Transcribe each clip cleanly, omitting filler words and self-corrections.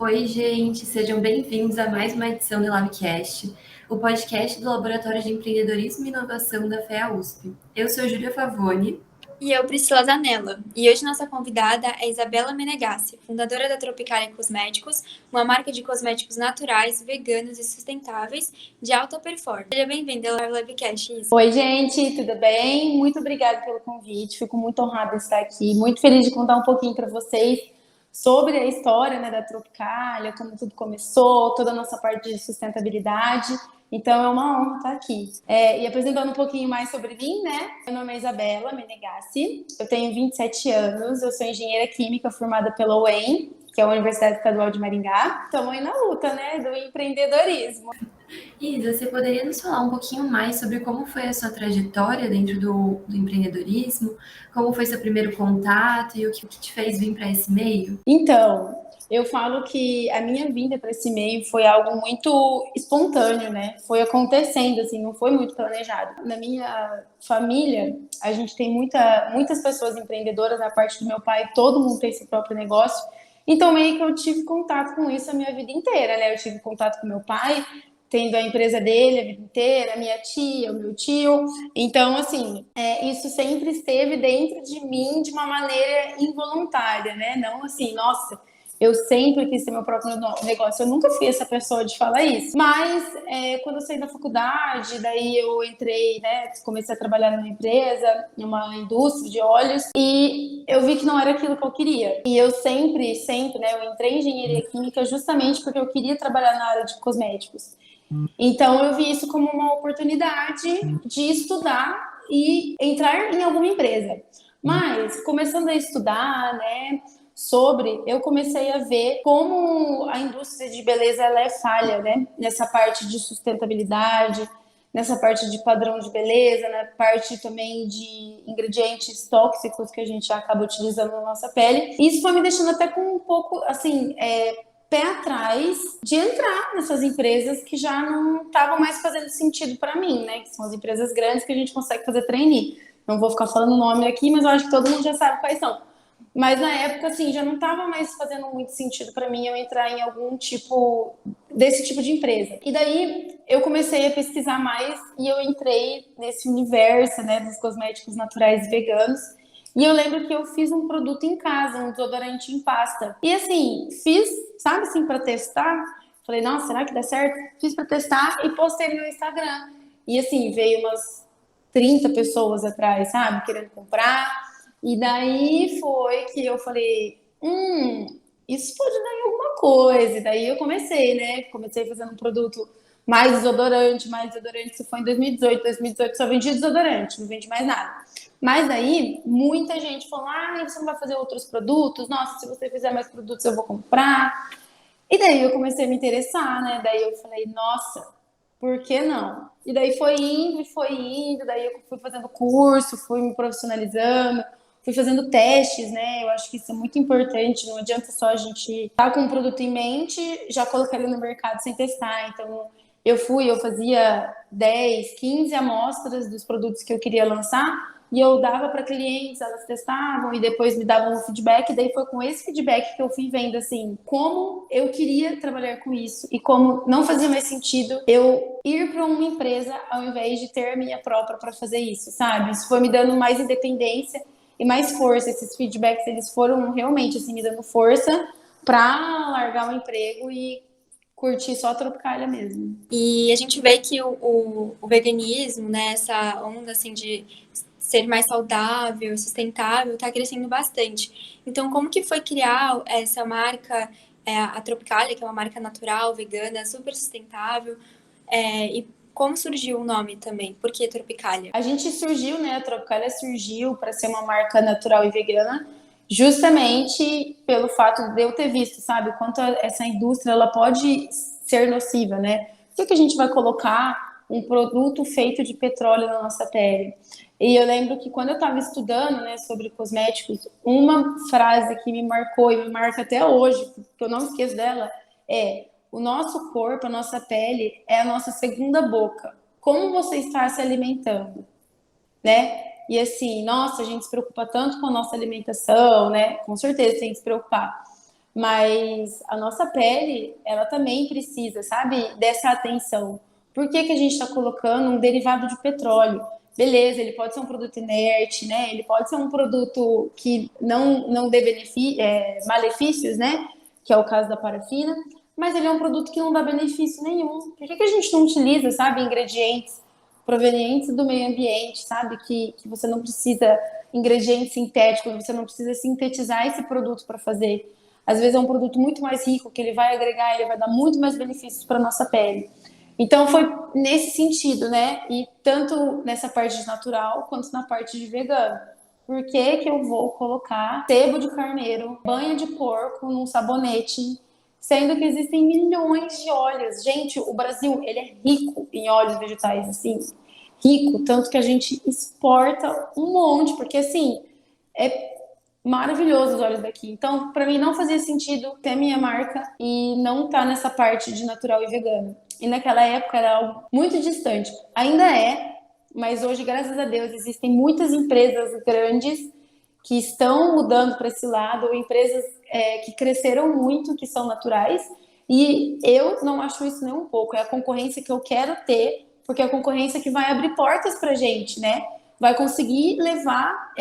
Oi, gente, sejam bem-vindos a mais uma edição do LabCast, o podcast do Laboratório de Empreendedorismo e Inovação da FEA USP. Eu sou Júlia Favoni. E eu, Priscila Zanella. E hoje nossa convidada é Isabela Menegassi, fundadora da Tropicalia Cosméticos, uma marca de cosméticos naturais, veganos e sustentáveis de alta performance. Seja bem-vinda ao LabCast, Isa. Oi, gente, tudo bem? Muito obrigada pelo convite, fico muito honrada de estar aqui, muito feliz de contar um pouquinho para vocês sobre a história, né, da Tropicalia, como tudo começou, toda a nossa parte de sustentabilidade. Então é uma honra estar aqui. E apresentando um pouquinho mais sobre mim, né? Meu nome é Isabela Menegassi, eu tenho 27 anos, eu sou engenheira química formada pela UEM, que é a Universidade Estadual de Maringá. Estamos aí na luta, né, do empreendedorismo. Isa, você poderia nos falar um pouquinho mais sobre como foi a sua trajetória dentro do empreendedorismo? Como foi seu primeiro contato e o que te fez vir para esse meio? Então, eu falo que a minha vinda para esse meio foi algo muito espontâneo, né? Foi acontecendo, assim, não foi muito planejado. Na minha família, a gente tem muitas pessoas empreendedoras, a parte do meu pai, todo mundo tem seu próprio negócio. Então, meio que eu tive contato com isso a minha vida inteira, né? Eu tive contato com meu pai, tendo a empresa dele a vida inteira, a minha tia, o meu tio. Então, assim, isso sempre esteve dentro de mim de uma maneira involuntária, né? Não assim, nossa, eu sempre quis ter meu próprio negócio. Eu nunca fui essa pessoa de falar isso. Mas, quando eu saí da faculdade, daí eu entrei, né? Comecei a trabalhar numa empresa, numa indústria de óleos, e eu vi que não era aquilo que eu queria. E eu sempre, né? Eu entrei em engenharia química justamente porque eu queria trabalhar na área de cosméticos. Então, eu vi isso como uma oportunidade de estudar e entrar em alguma empresa. Mas, começando a estudar, né, eu comecei a ver como a indústria de beleza ela é falha, né, nessa parte de sustentabilidade, nessa parte de padrão de beleza, na parte também de ingredientes tóxicos que a gente acaba utilizando na nossa pele. Isso foi me deixando até com um pouco, assim, pé atrás de entrar nessas empresas que já não estavam mais fazendo sentido para mim, né? Que são as empresas grandes que a gente consegue fazer trainee. Não vou ficar falando o nome aqui, mas eu acho que todo mundo já sabe quais são. Mas na época, assim, já não estava mais fazendo muito sentido para mim eu entrar em algum desse tipo de empresa. E daí eu comecei a pesquisar mais e eu entrei nesse universo, né, dos cosméticos naturais e veganos. E eu lembro que eu fiz um produto em casa, um desodorante em pasta. E assim, fiz, sabe assim, para testar. Falei, nossa, será que dá certo? Fiz para testar e postei no meu Instagram. E assim, veio umas 30 pessoas atrás, sabe, querendo comprar. E daí foi que eu falei, isso pode dar em alguma coisa. E daí eu comecei, né? Comecei fazendo um produto mais desodorante. Isso foi em 2018. 2018 só vendi desodorante, não vendi mais nada. Mas daí, muita gente falou, você não vai fazer outros produtos? Nossa, se você fizer mais produtos, eu vou comprar. E daí eu comecei a me interessar, né? Daí eu falei, nossa, por que não? E daí foi indo, daí eu fui fazendo curso, fui me profissionalizando, fui fazendo testes, né? Eu acho que isso é muito importante, não adianta só a gente estar com um produto em mente, já colocar ele no mercado sem testar. Então, eu fazia 10, 15 amostras dos produtos que eu queria lançar, e eu dava para clientes, elas testavam e depois me davam um feedback. Daí foi com esse feedback que eu fui vendo assim como eu queria trabalhar com isso e como não fazia mais sentido eu ir para uma empresa ao invés de ter a minha própria para fazer isso, sabe? Isso foi me dando mais independência e mais força. Esses feedbacks eles foram realmente assim me dando força para largar o emprego e curtir só a Tropicalia mesmo. E a gente vê que o veganismo, né, essa onda assim de ser mais saudável e sustentável, está crescendo bastante. Então, como que foi criar essa marca, a Tropicalia, que é uma marca natural, vegana, super sustentável, e como surgiu o nome também? Por que Tropicalia? A gente surgiu, né? A Tropicalia surgiu para ser uma marca natural e vegana, justamente pelo fato de eu ter visto, sabe, quanto essa indústria ela pode ser nociva, né? Por que a gente vai colocar um produto feito de petróleo na nossa pele? E eu lembro que quando eu estava estudando, né, sobre cosméticos, uma frase que me marcou e me marca até hoje, que eu não esqueço dela, é: o nosso corpo, a nossa pele é a nossa segunda boca. Como você está se alimentando, né? E assim, nossa, a gente se preocupa tanto com a nossa alimentação, né? Com certeza tem que se preocupar. mas a nossa pele, ela também precisa, sabe, dessa atenção. Por que que a gente está colocando um derivado de petróleo? Beleza, ele pode ser um produto inerte, né? Ele pode ser um produto que não dê malefícios, né? Que é o caso da parafina, mas ele é um produto que não dá benefício nenhum. Por que que a gente não utiliza, sabe, ingredientes provenientes do meio ambiente, sabe? Que você não precisa ingredientes sintéticos, você não precisa sintetizar esse produto para fazer. Às vezes é um produto muito mais rico, que ele vai agregar, ele vai dar muito mais benefícios para a nossa pele. Então foi nesse sentido, né? E tanto nessa parte de natural quanto na parte de vegano. Por que que eu vou colocar sebo de carneiro, banha de porco num sabonete, sendo que existem milhões de óleos? Gente, o Brasil, ele é rico em óleos vegetais, assim, rico, tanto que a gente exporta um monte, porque assim, é maravilhoso os óleos daqui. Então, para mim não fazia sentido ter a minha marca e não estar nessa parte de natural e vegano. E naquela época era algo muito distante. Ainda é, mas hoje, graças a Deus, existem muitas empresas grandes que estão mudando para esse lado, ou empresas que cresceram muito, que são naturais. E eu não acho isso nem um pouco. É a concorrência que eu quero ter, porque é a concorrência que vai abrir portas para gente, né? Vai conseguir levar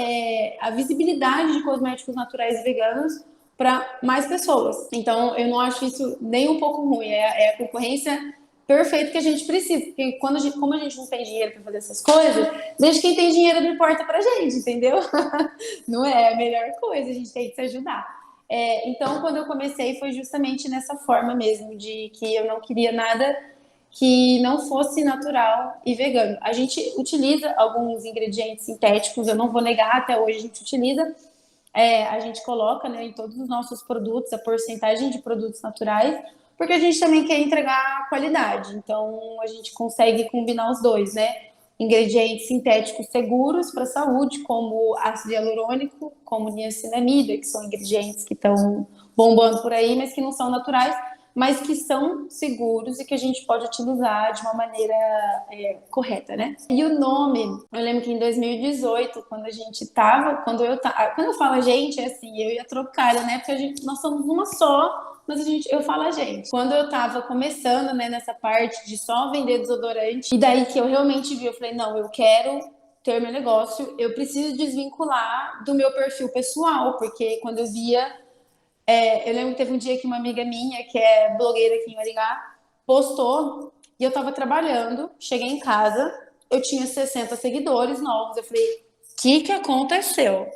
a visibilidade de cosméticos naturais e veganos para mais pessoas. Então, eu não acho isso nem um pouco ruim. É a concorrência perfeita que a gente precisa. Porque como a gente não tem dinheiro para fazer essas coisas, desde quem tem dinheiro não importa para a gente, entendeu? Não é a melhor coisa, a gente tem que se ajudar. Então, quando eu comecei, foi justamente nessa forma mesmo, de que eu não queria nada que não fosse natural e vegano. A gente utiliza alguns ingredientes sintéticos, eu não vou negar, até hoje a gente utiliza. A gente coloca, né, em todos os nossos produtos a porcentagem de produtos naturais, porque a gente também quer entregar qualidade. Então, a gente consegue combinar os dois, né? Ingredientes sintéticos seguros para a saúde, como ácido hialurônico, como niacinamida, que são ingredientes que estão bombando por aí, mas que não são naturais, mas que são seguros e que a gente pode utilizar de uma maneira correta, né? E o nome, eu lembro que em 2018, quando eu falo a gente, é assim, eu e a Tropicália, né? Porque nós somos uma só, mas eu falo a gente. Quando eu tava começando, né, nessa parte de só vender desodorante, e daí que eu realmente vi, eu falei, não, eu quero ter meu negócio, eu preciso desvincular do meu perfil pessoal, porque quando eu via eu lembro que teve um dia que uma amiga minha, que é blogueira aqui em Maringá, postou e eu tava trabalhando, cheguei em casa, eu tinha 60 seguidores novos. Eu falei, o que aconteceu?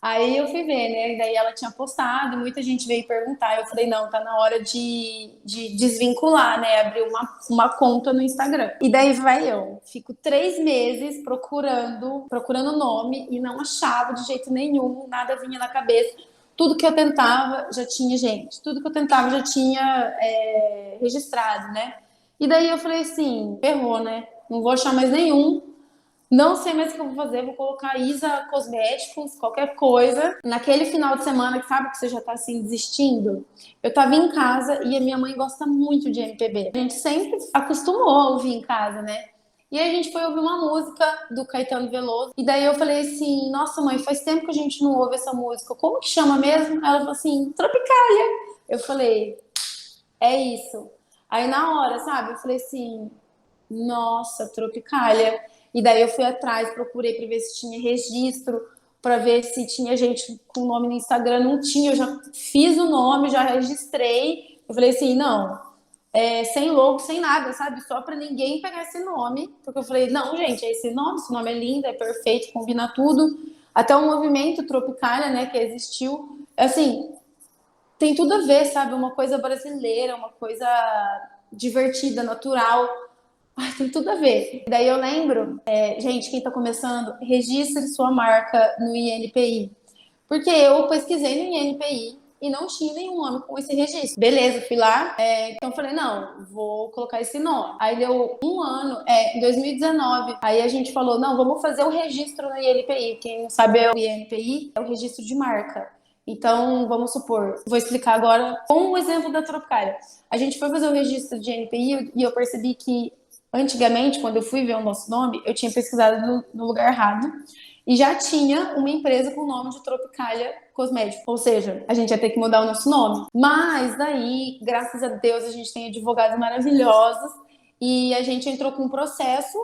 Aí eu fui ver, né? E daí ela tinha postado, muita gente veio perguntar. Eu falei, não, tá na hora de desvincular, né? Abrir uma conta no Instagram. E daí vai eu. Fico 3 meses procurando nome e não achava de jeito nenhum, nada vinha na cabeça. Tudo que eu tentava já tinha gente, tudo que eu tentava já tinha registrado, né? E daí eu falei assim, ferrou, né? Não vou achar mais nenhum, não sei mais o que eu vou fazer, vou colocar Isa Cosméticos, qualquer coisa. Naquele final de semana, que sabe que você já tá assim desistindo, eu tava em casa e a minha mãe gosta muito de MPB. A gente sempre acostumou a ouvir em casa, né? E aí a gente foi ouvir uma música do Caetano Veloso. E daí eu falei assim, nossa mãe, faz tempo que a gente não ouve essa música. Como que chama mesmo? Ela falou assim, Tropicália. Eu falei, é isso. Aí na hora, sabe, eu falei assim, nossa, Tropicália. E daí eu fui atrás, procurei para ver se tinha registro, para ver se tinha gente com nome no Instagram. Não tinha, eu já fiz o nome, já registrei. Eu falei assim, não, sem logo, sem nada, sabe? Só para ninguém pegar esse nome. Porque eu falei, não, gente, é esse nome é lindo, é perfeito, combina tudo. Até o movimento Tropicália, né, que existiu. Assim, tem tudo a ver, sabe? Uma coisa brasileira, uma coisa divertida, natural. Ai, tem tudo a ver. Daí eu lembro, gente, quem tá começando, registre sua marca no INPI. Porque eu pesquisei no INPI e não tinha nenhum nome com esse registro. Beleza, fui lá, então eu falei, não, vou colocar esse nome. Aí deu um ano, em 2019, aí a gente falou, não, vamos fazer o registro no INPI. Quem não sabe o INPI é o registro de marca. Então, vamos supor, vou explicar agora com o exemplo da Tropicália. A gente foi fazer o registro de INPI e eu percebi que antigamente, quando eu fui ver o nosso nome, eu tinha pesquisado no lugar errado e já tinha uma empresa com o nome de Tropicália Cosmético. Ou seja, a gente ia ter que mudar o nosso nome. Mas daí, graças a Deus, a gente tem advogados maravilhosos e a gente entrou com um processo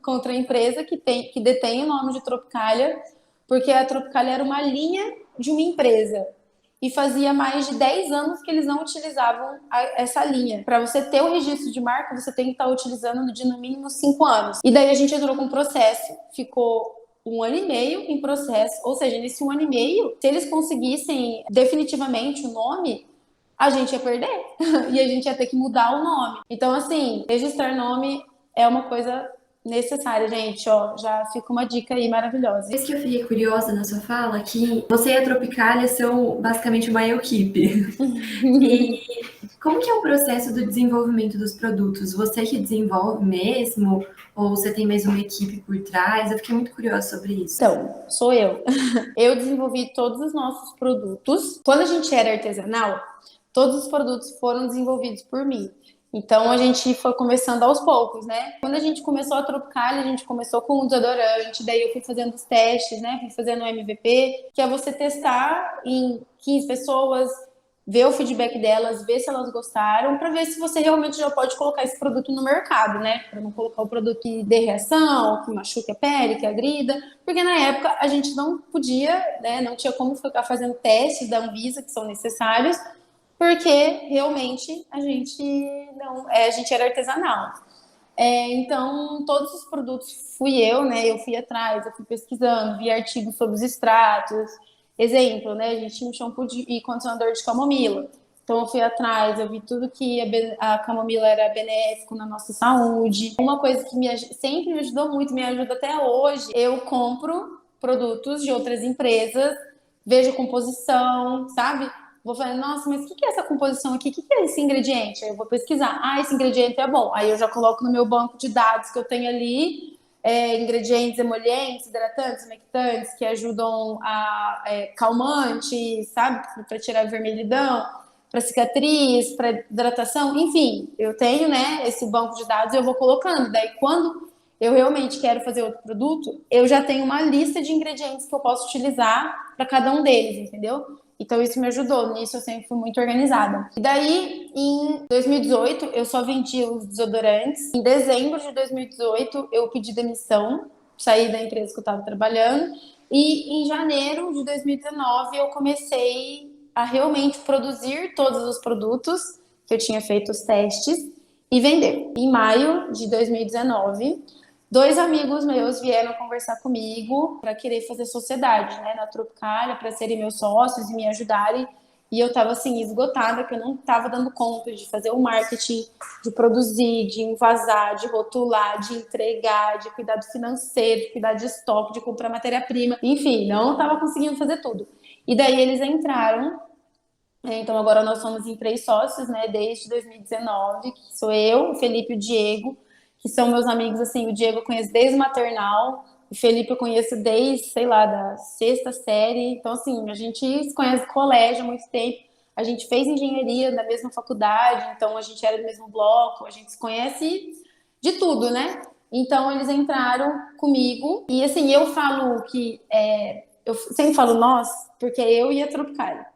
contra a empresa que detém o nome de Tropicália, porque a Tropicália era uma linha de uma empresa. E fazia mais de 10 anos que eles não utilizavam essa linha. Para você ter o registro de marca, você tem que estar utilizando de no mínimo 5 anos. E daí a gente entrou com um processo, ficou 1 ano e meio em processo, ou seja, nesse 1 ano e meio, se eles conseguissem definitivamente o nome, a gente ia perder e a gente ia ter que mudar o nome. Então, assim, registrar nome é uma coisa necessária, gente, ó, já fica uma dica aí maravilhosa. Isso que eu fiquei curiosa na sua fala, que você e a Tropicália são basicamente uma equipe. E como que é o processo do desenvolvimento dos produtos? Você que desenvolve mesmo? Ou você tem mesmo uma equipe por trás? Eu fiquei muito curiosa sobre isso. Então, sou eu. Eu desenvolvi todos os nossos produtos. Quando a gente era artesanal, todos os produtos foram desenvolvidos por mim. Então, a gente foi começando aos poucos, né? Quando a gente começou a Tropicália, a gente começou com um desodorante, daí eu fui fazendo os testes, né? Fui fazendo o MVP, que é você testar em 15 pessoas, ver o feedback delas, ver se elas gostaram, para ver se você realmente já pode colocar esse produto no mercado, né? Para não colocar o produto que dê reação, que machuque a pele, que agrida, porque na época a gente não podia, né? Não tinha como ficar fazendo testes da Anvisa que são necessários, porque realmente a gente não, a gente era artesanal. Então, todos os produtos fui eu, né? Eu fui atrás, eu fui pesquisando, vi artigos sobre os extratos. Exemplo, né? A gente tinha um shampoo e condicionador de camomila. Então, eu fui atrás, eu vi tudo que a camomila era benéfico na nossa saúde. Uma coisa que sempre me ajudou muito, me ajuda até hoje, eu compro produtos de outras empresas, vejo a composição, sabe? Vou falando, nossa, mas o que é essa composição aqui? O que é esse ingrediente? Aí eu vou pesquisar. Ah, esse ingrediente é bom. Aí eu já coloco no meu banco de dados que eu tenho ali, ingredientes emolientes, hidratantes, umectantes, que ajudam a calmante, sabe? Para tirar a vermelhidão, para cicatriz, para hidratação, enfim. Eu tenho, né, esse banco de dados e eu vou colocando. Daí, quando eu realmente quero fazer outro produto, eu já tenho uma lista de ingredientes que eu posso utilizar para cada um deles, entendeu? Então, isso me ajudou. Nisso, eu sempre fui muito organizada. E daí, em 2018, eu só vendia os desodorantes. Em dezembro de 2018, eu pedi demissão, saí da empresa que eu estava trabalhando. E em janeiro de 2019, eu comecei a realmente produzir todos os produtos que eu tinha feito os testes e vender. Em maio de 2019... 2 amigos meus vieram conversar comigo para querer fazer sociedade, né, na Tropicália, para serem meus sócios e me ajudarem. E eu estava assim, esgotada, que eu não estava dando conta de fazer o marketing, de produzir, de envasar, de rotular, de entregar, de cuidar do financeiro, de cuidar de estoque, de comprar matéria-prima. Enfim, não estava conseguindo fazer tudo. E daí eles entraram. Então agora nós somos em 3 sócios, né, desde 2019, que sou eu, o Felipe e o Diego, que são meus amigos, assim, o Diego eu conheço desde o maternal, o Felipe eu conheço desde, sei lá, da 6ª série, então, assim, a gente se conhece do colégio há muito tempo, a gente fez engenharia na mesma faculdade, então a gente era do mesmo bloco, a gente se conhece de tudo, né? Então, eles entraram comigo, e, assim, eu falo que, eu sempre falo nós, porque é eu e a Tropicália,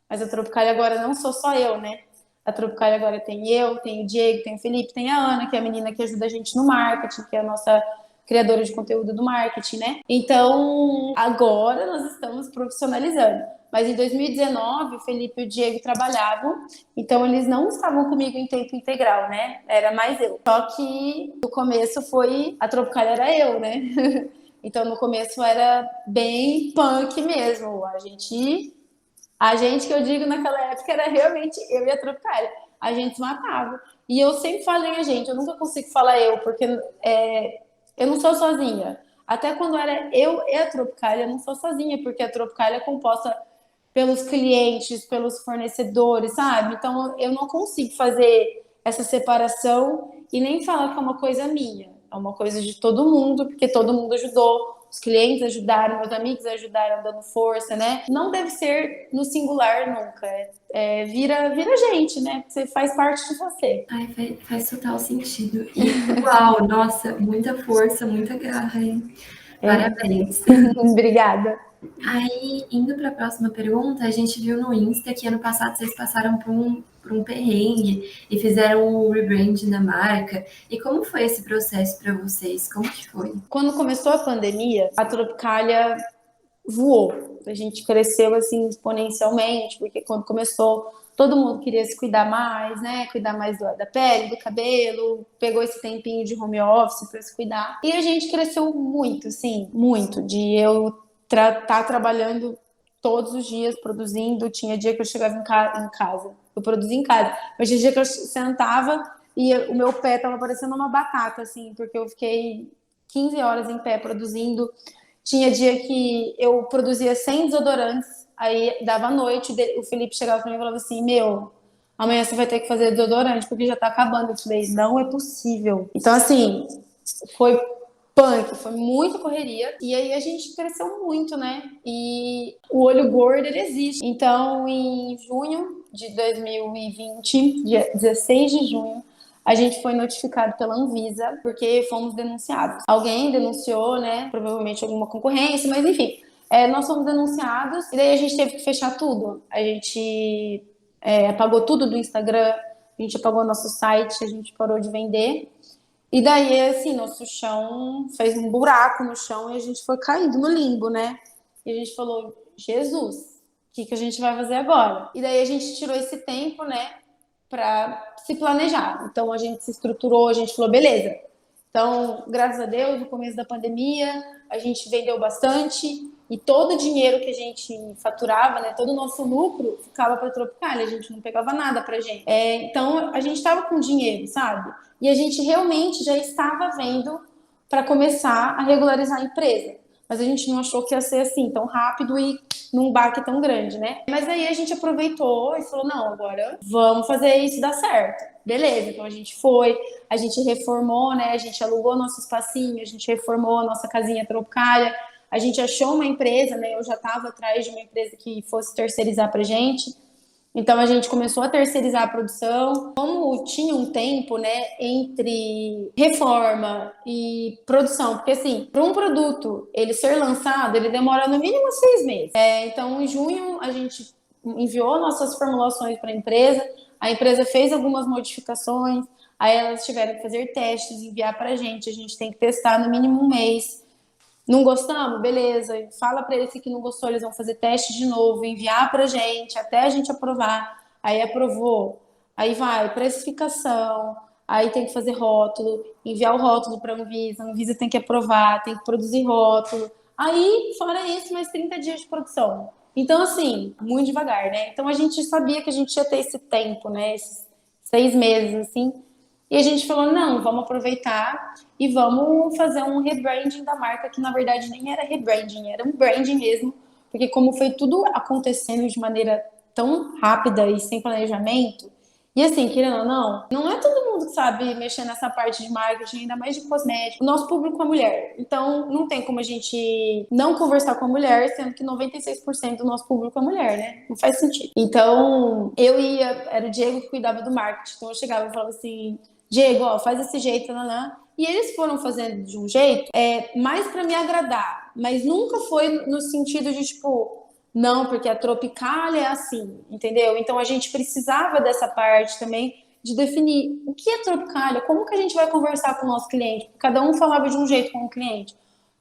mas a Tropicália agora não sou só eu, né? A Tropicália agora tem eu, tem o Diego, tem o Felipe, tem a Ana, que é a menina que ajuda a gente no marketing, que é a nossa criadora de conteúdo do marketing, né? Então, agora nós estamos profissionalizando. Mas em 2019, o Felipe e o Diego trabalhavam, então eles não estavam comigo em tempo integral, né? Era mais eu. Só que no começo a Tropicália era eu, né? Então, no começo era bem punk mesmo. A gente que eu digo naquela época era realmente eu e a Tropicália. A gente se matava. E eu sempre falei a gente, eu nunca consigo falar eu, porque eu não sou sozinha. Até quando era eu e a Tropicália, eu não sou sozinha, porque a Tropicália é composta pelos clientes, pelos fornecedores, sabe? Então eu não consigo fazer essa separação e nem falar que é uma coisa minha. É uma coisa de todo mundo, porque todo mundo ajudou. Os clientes ajudaram, meus amigos ajudaram, dando força, né? Não deve ser no singular nunca. Vira gente, né? Você faz parte de você. Ai, faz total sentido. E, uau, nossa, muita força, muita garra, hein? Parabéns. Obrigada. Aí, indo para a próxima pergunta, a gente viu no Insta que ano passado vocês passaram por um perrengue e fizeram o rebranding da marca. E como foi esse processo para vocês? Como que foi? Quando começou a pandemia, a Tropicália voou. A gente cresceu assim exponencialmente, porque quando começou, todo mundo queria se cuidar mais, né? Cuidar mais da pele, do cabelo, pegou esse tempinho de home office para se cuidar. E a gente cresceu muito, sim, muito. De eu tá trabalhando todos os dias, produzindo. Tinha dia que eu chegava em casa, eu produzia em casa. Mas tinha dia que eu sentava e o meu pé tava parecendo uma batata, assim, porque eu fiquei 15 horas em pé produzindo. Tinha dia que eu produzia 100 desodorantes, aí dava noite, o Felipe chegava pra mim e falava assim, meu, amanhã você vai ter que fazer desodorante, porque já tá acabando. Eu falei, não é possível. Então, assim, foi punk, foi muita correria. E aí a gente cresceu muito, né? E o olho gordo, ele existe. Então, em junho de 2020, dia 16 de junho, a gente foi notificado pela Anvisa porque fomos denunciados. Alguém denunciou, né? Provavelmente alguma concorrência, mas enfim, nós fomos denunciados e daí a gente teve que fechar tudo. A gente apagou tudo do Instagram, a gente apagou nosso site, a gente parou de vender. E daí, assim, nosso chão fez um buraco no chão e a gente foi caindo no limbo, né? E a gente falou, Jesus, o que a gente vai fazer agora? E daí a gente tirou esse tempo, né, para se planejar. Então a gente se estruturou, a gente falou, beleza. Então, graças a Deus, no começo da pandemia, a gente vendeu bastante e todo o dinheiro que a gente faturava, né, todo o nosso lucro ficava para a Tropicália, a gente não pegava nada pra gente. Então, a gente estava com dinheiro, sabe? E a gente realmente já estava vendo para começar a regularizar a empresa. Mas a gente não achou que ia ser assim tão rápido e num baque tão grande, né? Mas aí a gente aproveitou e falou, não, agora vamos fazer isso dar certo. Beleza, então a gente foi, a gente reformou, né? A gente alugou nosso espacinho, a gente reformou a nossa casinha Tropicália, a gente achou uma empresa, né? Eu já estava atrás de uma empresa que fosse terceirizar pra gente. Então a gente começou a terceirizar a produção. Como tinha um tempo, né, entre reforma e produção, porque assim, para um produto ele ser lançado, ele demora no mínimo 6 meses. Então em junho a gente enviou nossas formulações para a empresa fez algumas modificações, aí elas tiveram que fazer testes, enviar para a gente tem que testar no mínimo um mês. Não gostamos? Beleza. Fala para eles que não gostou, eles vão fazer teste de novo, enviar para a gente, até a gente aprovar. Aí aprovou. Aí vai, precificação. Aí tem que fazer rótulo, enviar o rótulo para a Anvisa tem que aprovar, tem que produzir rótulo. Aí, fora isso, mais 30 dias de produção. Então, assim, muito devagar, né? Então, a gente sabia que a gente ia ter esse tempo, né? Esses 6 meses, assim. E a gente falou, não, vamos aproveitar e vamos fazer um rebranding da marca, que na verdade nem era rebranding, era um branding mesmo, porque como foi tudo acontecendo de maneira tão rápida e sem planejamento, e assim, querendo ou não, não é todo mundo que sabe mexer nessa parte de marketing, ainda mais de cosmético. O nosso público é mulher, então não tem como a gente não conversar com a mulher, sendo que 96% do nosso público é mulher, né? Não faz sentido. Então, era o Diego que cuidava do marketing, então eu chegava e falava assim, Diego, ó, faz desse jeito, nanã. E eles foram fazendo de um jeito mais para me agradar, mas nunca foi no sentido de, tipo, não, porque a Tropicália é assim, entendeu? Então a gente precisava dessa parte também de definir o que é Tropicália, como que a gente vai conversar com o nosso cliente. Cada um falava de um jeito com o cliente,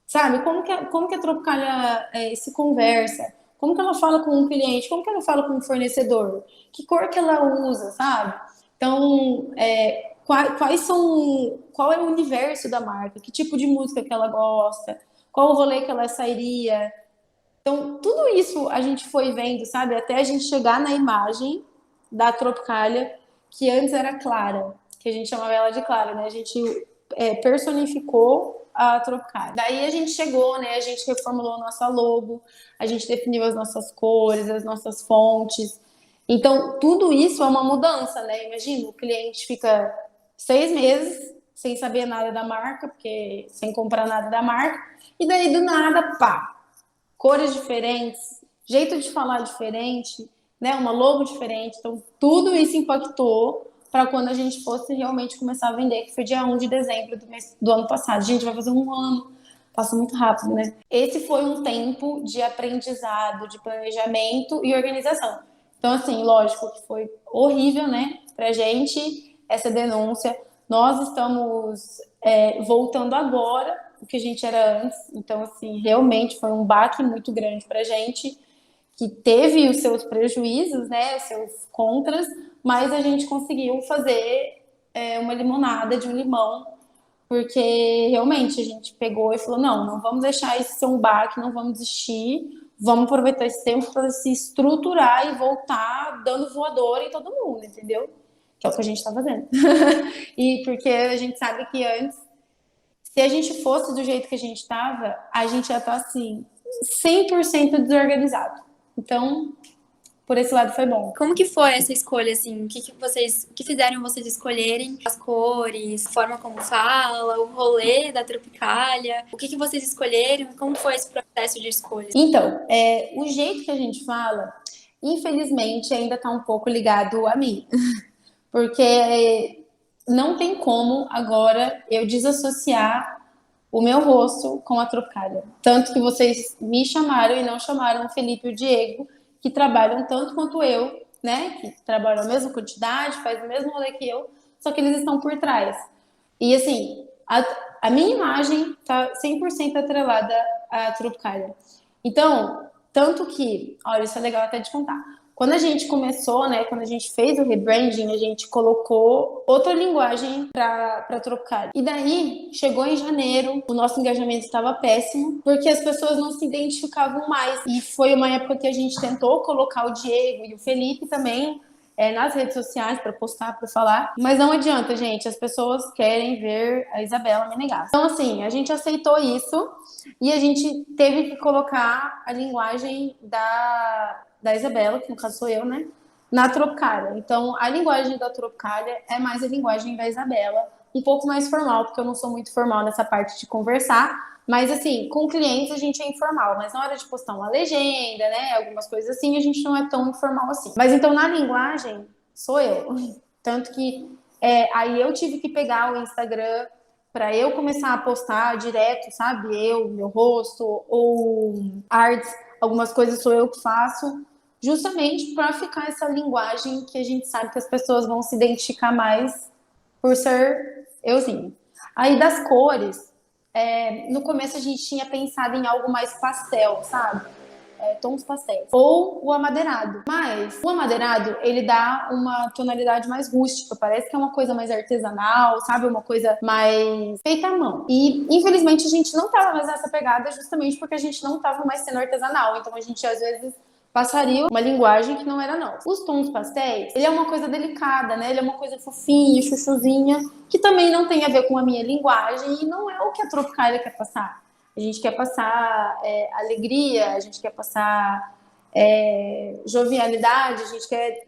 sabe? Como que a Tropicália se conversa? Como que ela fala com um cliente? Como que ela fala com um fornecedor? Que cor que ela usa, sabe? Então, qual é o universo da marca? Que tipo de música que ela gosta? Qual o rolê que ela sairia? Então, tudo isso a gente foi vendo, sabe? Até a gente chegar na imagem da Tropicália, que antes era Clara, que a gente chamava ela de Clara, né? A gente personificou a Tropicália. Daí a gente chegou, né? A gente reformulou a nossa logo, a gente definiu as nossas cores, as nossas fontes. Então, tudo isso é uma mudança, né? Imagina, o cliente fica 6 meses sem saber nada da marca, porque sem comprar nada da marca, e daí do nada, pá! Cores diferentes, jeito de falar diferente, né? Uma logo diferente. Então, tudo isso impactou para quando a gente fosse realmente começar a vender, que foi dia 1 de dezembro do ano passado. A gente vai fazer um ano passa muito rápido, né? Esse foi um tempo de aprendizado, de planejamento e organização. Então, assim, lógico que foi horrível, né, pra gente essa denúncia. Nós estamos voltando agora o que a gente era antes. Então, assim, realmente foi um baque muito grande pra gente, que teve os seus prejuízos, né, os seus contras, mas a gente conseguiu fazer uma limonada de um limão, porque realmente a gente pegou e falou, não vamos deixar isso ser um baque, não vamos desistir, vamos aproveitar esse tempo para se estruturar e voltar dando voador em todo mundo, entendeu? Que é o que a gente está fazendo. E porque a gente sabe que antes, se a gente fosse do jeito que a gente estava, a gente ia estar assim, 100% desorganizado. Então, por esse lado foi bom. Como que foi essa escolha, assim? O que fizeram vocês escolherem as cores, a forma como fala, o rolê da Tropicália? O que vocês escolheram? Como foi esse processo de escolha? Então, o jeito que a gente fala, infelizmente, ainda está um pouco ligado a mim. Porque não tem como agora eu desassociar o meu rosto com a Tropicália. Tanto que vocês me chamaram e não chamaram o Felipe e o Diego, que trabalham tanto quanto eu, né? Que trabalham a mesma quantidade, fazem o mesmo rolê que eu, só que eles estão por trás. E assim, a minha imagem tá 100% atrelada à Tropicália. Então, tanto que, olha, isso é legal até de contar. Quando a gente começou, né, quando a gente fez o rebranding, a gente colocou outra linguagem para Tropicália. E daí, chegou em janeiro, o nosso engajamento estava péssimo, porque as pessoas não se identificavam mais. E foi uma época que a gente tentou colocar o Diego e o Felipe também nas redes sociais para postar, para falar, mas não adianta, gente, as pessoas querem ver a Isabela Menegas. Então, assim, a gente aceitou isso e a gente teve que colocar a linguagem da Isabela, que no caso sou eu, né, na Tropicália. Então, a linguagem da Tropicália é mais a linguagem da Isabela, um pouco mais formal, porque eu não sou muito formal nessa parte de conversar, mas assim, com clientes a gente é informal, mas na hora de postar uma legenda, né, algumas coisas assim, a gente não é tão informal assim. Mas então, na linguagem, sou eu. Tanto que aí eu tive que pegar o Instagram para eu começar a postar direto, sabe? Eu, meu rosto, ou arts, algumas coisas sou eu que faço, justamente para ficar essa linguagem que a gente sabe que as pessoas vão se identificar mais por ser euzinho. Aí das cores, no começo a gente tinha pensado em algo mais pastel, sabe? Tons pastéis. Ou o amadeirado. Mas o amadeirado, ele dá uma tonalidade mais rústica. Parece que é uma coisa mais artesanal, sabe? Uma coisa mais feita à mão. E, infelizmente, a gente não tava mais nessa pegada justamente porque a gente não tava mais sendo artesanal. Então, a gente, às vezes, passaria uma linguagem que não era nossa. Os tons pastéis, ele é uma coisa delicada, né? Ele é uma coisa fofinha, chuchuzinha, que também não tem a ver com a minha linguagem e não é o que a Tropicália quer passar. A gente quer passar alegria, a gente quer passar jovialidade, a gente quer,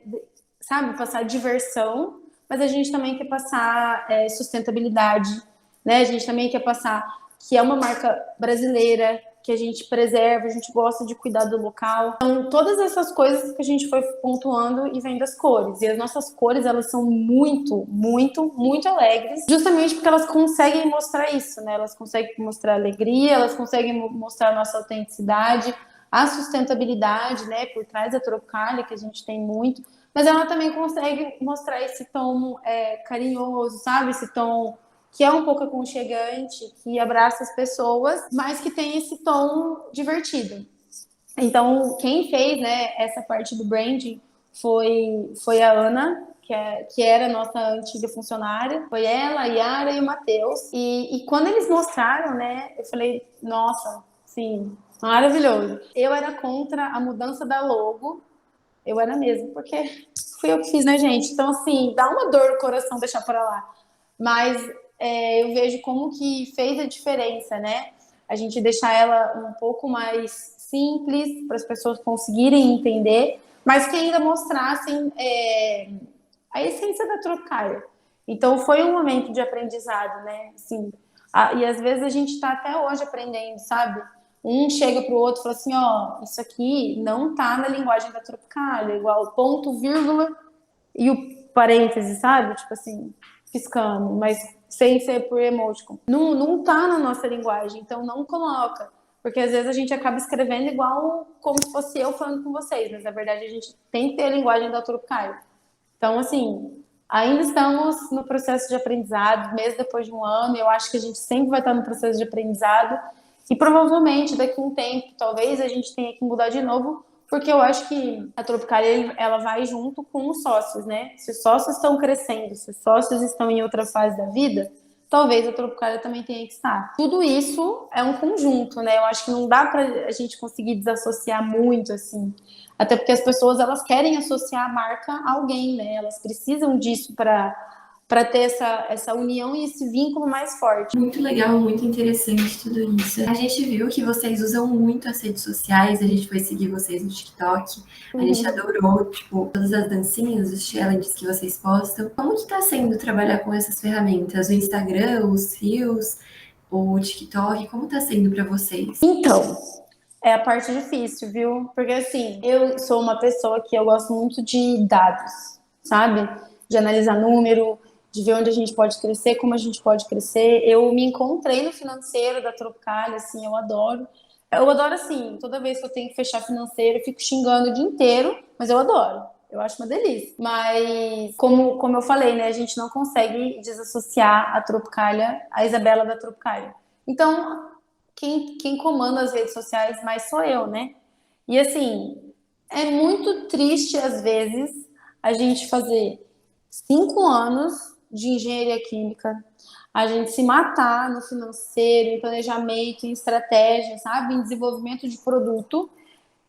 sabe, passar diversão, mas a gente também quer passar sustentabilidade, né? A gente também quer passar que é uma marca brasileira, que a gente preserva, a gente gosta de cuidar do local. Então, todas essas coisas que a gente foi pontuando e vem das cores. E as nossas cores, elas são muito, muito, muito alegres, justamente porque elas conseguem mostrar isso, né? Elas conseguem mostrar alegria, elas conseguem mostrar a nossa autenticidade, a sustentabilidade, né? Por trás da Tropicália, que a gente tem muito. Mas ela também consegue mostrar esse tom carinhoso, sabe? Esse tom que é um pouco aconchegante, que abraça as pessoas, mas que tem esse tom divertido. Então, quem fez, né, essa parte do branding foi a Ana, que era a nossa antiga funcionária. Foi ela, a Yara e o Matheus. E quando eles mostraram, né, eu falei, nossa, sim, maravilhoso. Eu era contra a mudança da logo, eu era mesmo, porque fui eu que fiz, né, gente? Então, assim, dá uma dor no coração deixar pra lá. Mas eu vejo como que fez a diferença, né? A gente deixar ela um pouco mais simples para as pessoas conseguirem entender, mas que ainda mostrassem a essência da Tropicália. Então foi um momento de aprendizado, né? Assim, e às vezes a gente está até hoje aprendendo, sabe? Um chega para o outro e fala assim, ó, isso aqui não tá na linguagem da Tropicália, igual ponto, vírgula e o parêntese, sabe? Tipo assim, piscando, mas sem ser por emoticon. Não tá na nossa linguagem, então não coloca. Porque às vezes a gente acaba escrevendo igual como se fosse eu falando com vocês, mas na verdade a gente tem que ter a linguagem da Tropicália. Então, assim, ainda estamos no processo de aprendizado, mesmo depois de um ano, eu acho que a gente sempre vai estar no processo de aprendizado e provavelmente daqui a um tempo, talvez a gente tenha que mudar de novo, porque eu acho que a Tropicália, ela vai junto com os sócios, né? Se os sócios estão crescendo, se os sócios estão em outra fase da vida, talvez a Tropicália também tenha que estar. Tudo isso é um conjunto, né? Eu acho que não dá pra a gente conseguir desassociar muito, assim. Até porque as pessoas, elas querem associar a marca a alguém, né? Elas precisam disso para ter essa união e esse vínculo mais forte. Muito legal, muito interessante tudo isso. A gente viu que vocês usam muito as redes sociais, a gente foi seguir vocês no TikTok, a gente adorou, tipo, todas as dancinhas, os challenges que vocês postam. Como que tá sendo trabalhar com essas ferramentas? O Instagram, os Reels, o TikTok, como tá sendo para vocês? Então, é a parte difícil, viu? Porque assim, eu sou uma pessoa que eu gosto muito de dados, sabe? De analisar número, de ver onde a gente pode crescer, como a gente pode crescer. Eu me encontrei no financeiro da Tropicália, assim, eu adoro. Eu adoro, assim, toda vez que eu tenho que fechar financeiro, eu fico xingando o dia inteiro, mas eu adoro. Eu acho uma delícia. Mas, como eu falei, né, a gente não consegue desassociar a Tropicália, a Isabela da Tropicália. Então, quem comanda as redes sociais mais sou eu, né? E assim, é muito triste às vezes a gente fazer 5 anos de engenharia química, a gente se matar no financeiro, em planejamento, em estratégia, sabe? Em desenvolvimento de produto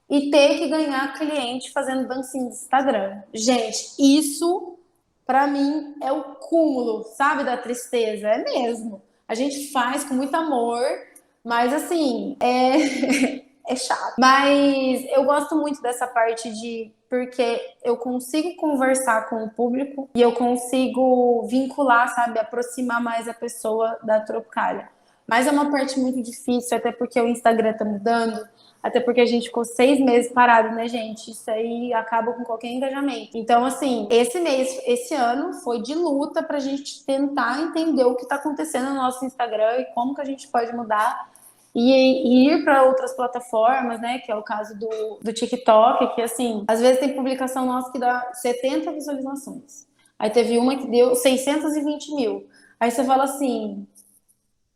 e ter que ganhar cliente fazendo dancinha de Instagram. Gente, isso pra mim é o cúmulo, sabe, da tristeza, é mesmo. A gente faz com muito amor, mas assim, é chato. Mas eu gosto muito dessa parte de porque eu consigo conversar com o público e eu consigo vincular, sabe, aproximar mais a pessoa da Tropicália. Mas é uma parte muito difícil, até porque o Instagram tá mudando, até porque a gente ficou 6 meses parado, né, gente? Isso aí acaba com qualquer engajamento. Então, assim, esse ano foi de luta pra gente tentar entender o que tá acontecendo no nosso Instagram e como que a gente pode mudar e ir para outras plataformas, né? Que é o caso do TikTok, que assim, às vezes tem publicação nossa que dá 70 visualizações. Aí teve uma que deu 620 mil. Aí você fala assim,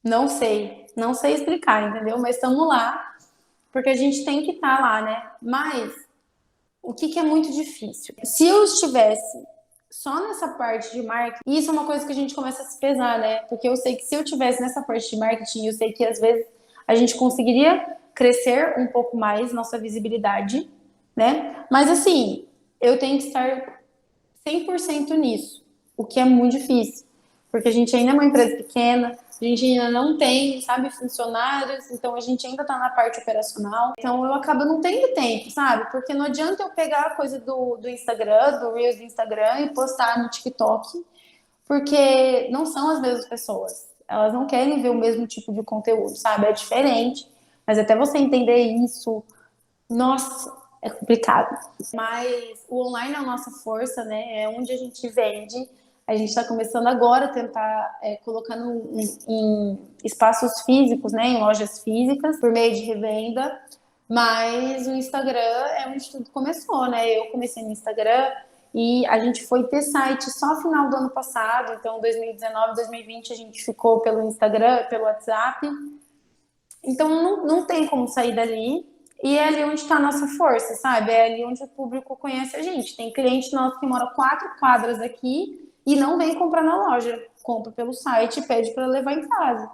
não sei explicar, entendeu? Mas estamos lá, porque a gente tem que estar lá, né? Mas o que é muito difícil? Se eu estivesse só nessa parte de marketing, isso é uma coisa que a gente começa a se pesar, né? Porque eu sei que se eu tivesse nessa parte de marketing, eu sei que às vezes a gente conseguiria crescer um pouco mais nossa visibilidade, né? Mas assim, eu tenho que estar 100% nisso, o que é muito difícil, porque a gente ainda é uma empresa pequena, a gente ainda não tem, sabe, funcionários, então a gente ainda tá na parte operacional, então eu acabo não tendo tempo, sabe, porque não adianta eu pegar a coisa do Instagram, do Reels do Instagram e postar no TikTok, porque não são as mesmas pessoas, elas não querem ver o mesmo tipo de conteúdo, sabe, é diferente, mas até você entender isso, nossa, é complicado. Mas o online é a nossa força, né? É onde a gente vende. A gente está começando agora a tentar colocar em espaços físicos, né? Em lojas físicas, por meio de revenda. Mas o Instagram é onde tudo começou, né? Eu comecei no Instagram e a gente foi ter site só no final do ano passado. Então, 2019, 2020, a gente ficou pelo Instagram, pelo WhatsApp. Então, não tem como sair dali. E é ali onde está a nossa força, sabe? É ali onde o público conhece a gente. Tem cliente nosso que mora 4 quadras aqui e não vem comprar na loja. Compra pelo site e pede para levar em casa.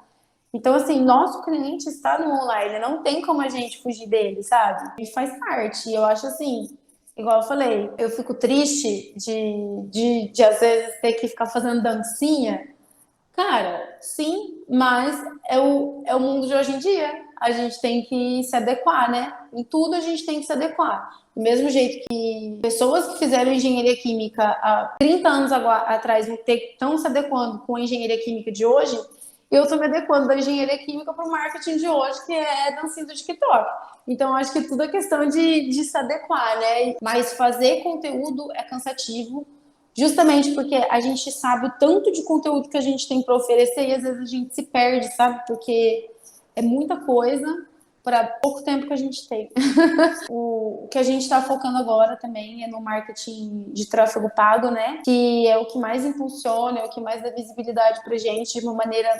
Então, assim, nosso cliente está no online. Não tem como a gente fugir dele, sabe? E faz parte. E eu acho assim, igual eu falei, eu fico triste de às vezes ter que ficar fazendo dancinha. Cara, sim, mas é o mundo de hoje em dia. A gente tem que se adequar, né? Em tudo a gente tem que se adequar. Do mesmo jeito que pessoas que fizeram engenharia química há 30 anos atrás estão se adequando com a engenharia química de hoje, eu estou me adequando da engenharia química para o marketing de hoje, que é dancinha do TikTok. Então, acho que tudo é questão de se adequar, né? Mas fazer conteúdo é cansativo, justamente porque a gente sabe o tanto de conteúdo que a gente tem para oferecer e às vezes a gente se perde, sabe? Porque é muita coisa para pouco tempo que a gente tem. O que a gente está focando agora também é no marketing de tráfego pago, né? Que é o que mais impulsiona, é o que mais dá visibilidade para gente de uma maneira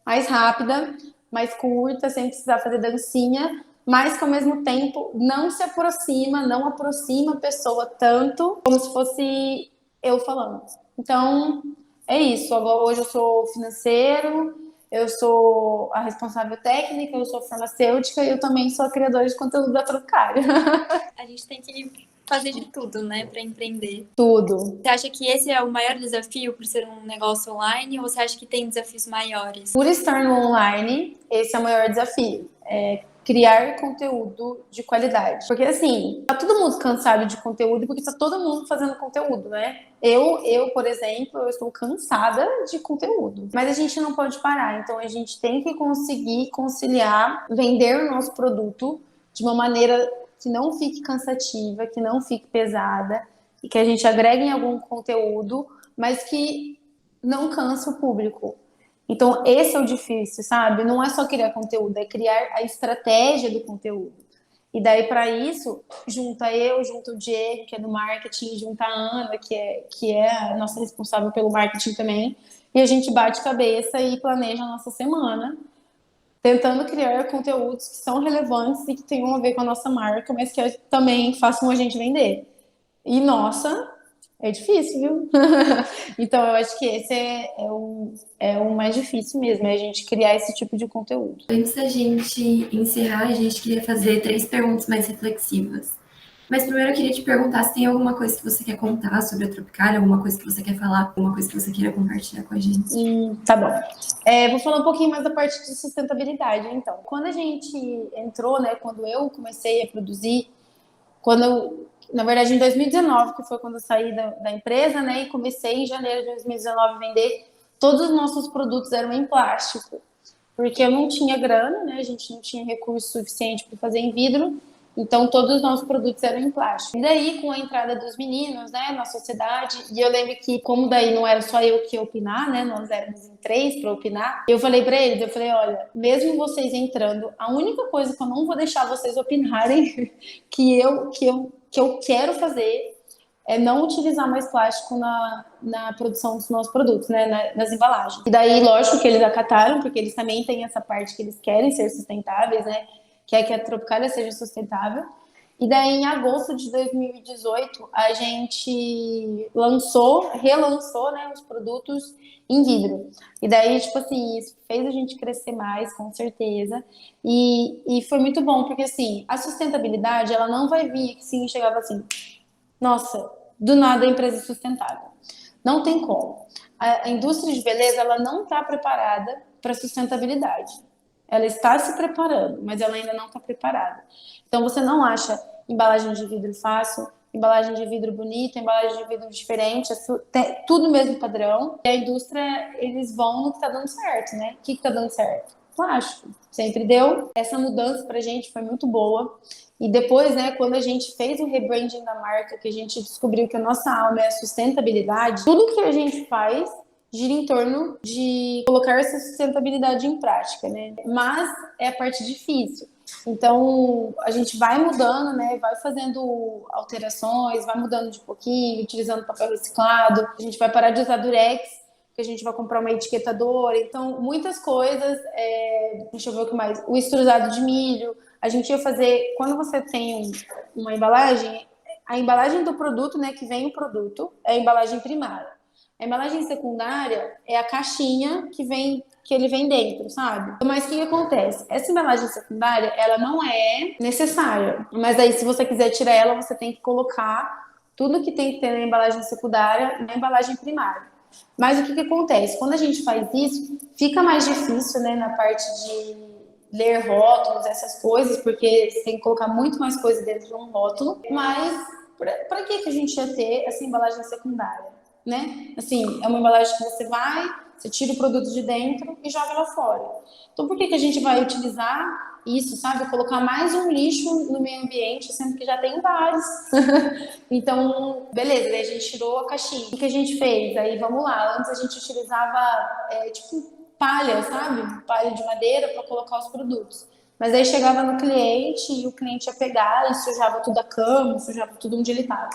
mais rápida, mais curta, sem precisar fazer dancinha, mas que ao mesmo tempo não se aproxima, não aproxima a pessoa tanto como se fosse eu falando. Então, é isso. Agora, hoje eu sou financeiro, eu sou a responsável técnica, eu sou farmacêutica e eu também sou a criadora de conteúdo da Tropicália. A gente tem que fazer de tudo, né, para empreender. Tudo. Você acha que esse é o maior desafio por ser um negócio online ou você acha que tem desafios maiores? Por estar no online, esse é o maior desafio. É criar conteúdo de qualidade. Porque, assim, tá todo mundo cansado de conteúdo porque tá todo mundo fazendo conteúdo, né? Por exemplo, eu estou cansada de conteúdo. Mas a gente não pode parar. Então, a gente tem que conseguir conciliar, vender o nosso produto de uma maneira que não fique cansativa, que não fique pesada e que a gente agregue em algum conteúdo, mas que não canse o público. Então, esse é o difícil, sabe? Não é só criar conteúdo, é criar a estratégia do conteúdo. E daí, para isso, junta o Diego, que é do marketing, junta a Ana, que é a nossa responsável pelo marketing também, e a gente bate cabeça e planeja a nossa semana, tentando criar conteúdos que são relevantes e que tenham a ver com a nossa marca, mas que também façam a gente vender. E, nossa, é difícil, viu? Então, eu acho que esse é o mais difícil mesmo, é a gente criar esse tipo de conteúdo. Antes da gente encerrar, a gente queria fazer 3 perguntas mais reflexivas. Mas primeiro eu queria te perguntar se tem alguma coisa que você quer contar sobre a Tropicália, alguma coisa que você quer falar, alguma coisa que você queira compartilhar com a gente. Tá bom. Vou falar um pouquinho mais da parte de sustentabilidade, então. Quando a gente entrou, né, quando eu comecei a produzir, na verdade, em 2019, que foi quando eu saí da empresa, né, e comecei em janeiro de 2019 a vender, todos os nossos produtos eram em plástico, porque eu não tinha grana, né, a gente não tinha recurso suficiente para fazer em vidro, então todos os nossos produtos eram em plástico. E daí, com a entrada dos meninos, né, na sociedade, e eu lembro que, como daí não era só eu que ia opinar, né, nós éramos em 3 para opinar, eu falei para eles, olha, mesmo vocês entrando, a única coisa que eu não vou deixar vocês opinarem que eu quero fazer é não utilizar mais plástico na produção dos nossos produtos, né, nas embalagens. E daí, lógico que eles acataram, porque eles também têm essa parte que eles querem ser sustentáveis, né, que é que a Tropicália seja sustentável. E daí, em agosto de 2018, a gente relançou, né, os produtos em vidro. E daí, tipo assim, isso fez a gente crescer mais, com certeza. E foi muito bom, porque assim, a sustentabilidade, ela não vai vir assim, chegava assim, nossa, do nada a empresa é sustentável. Não tem como. A indústria de beleza, ela não está preparada para sustentabilidade. Ela está se preparando, mas ela ainda não está preparada. Então, você não acha embalagem de vidro fácil, embalagem de vidro bonita, embalagem de vidro diferente, tudo mesmo padrão. E a indústria, eles vão no que está dando certo, né? O que está dando certo? Plástico. Sempre deu. Essa mudança pra gente foi muito boa. E depois, né, quando a gente fez o rebranding da marca, que a gente descobriu que a nossa alma é a sustentabilidade, tudo que a gente faz gira em torno de colocar essa sustentabilidade em prática, né? Mas é a parte difícil. Então, a gente vai mudando, né? Vai fazendo alterações, vai mudando de pouquinho, utilizando papel reciclado. A gente vai parar de usar durex, que a gente vai comprar uma etiquetadora. Então, muitas coisas. Deixa eu ver o que mais. O extrusado de milho. A gente ia fazer... Quando você tem uma embalagem, a embalagem do produto, né? Que vem o produto, é a embalagem primária. A embalagem secundária é a caixinha que ele vem dentro, sabe? Mas o que acontece? Essa embalagem secundária, ela não é necessária. Mas aí, se você quiser tirar ela, você tem que colocar tudo que tem que ter na embalagem secundária na embalagem primária. Mas o que acontece? Quando a gente faz isso, fica mais difícil, né, na parte de ler rótulos, essas coisas, porque você tem que colocar muito mais coisa dentro de um rótulo. Mas para que a gente ia ter essa embalagem secundária? Né? Assim, é uma embalagem que você tira o produto de dentro e joga lá fora. Então, por que a gente vai utilizar isso, sabe? Colocar mais um lixo no meio ambiente, sendo que já tem vários. Então, beleza, daí a gente tirou a caixinha. O que a gente fez? Aí, vamos lá, antes a gente utilizava, tipo, palha, sabe? Palha de madeira para colocar os produtos. Mas aí chegava no cliente e o cliente ia pegar e sujava tudo a cama, sujava tudo onde ele estava.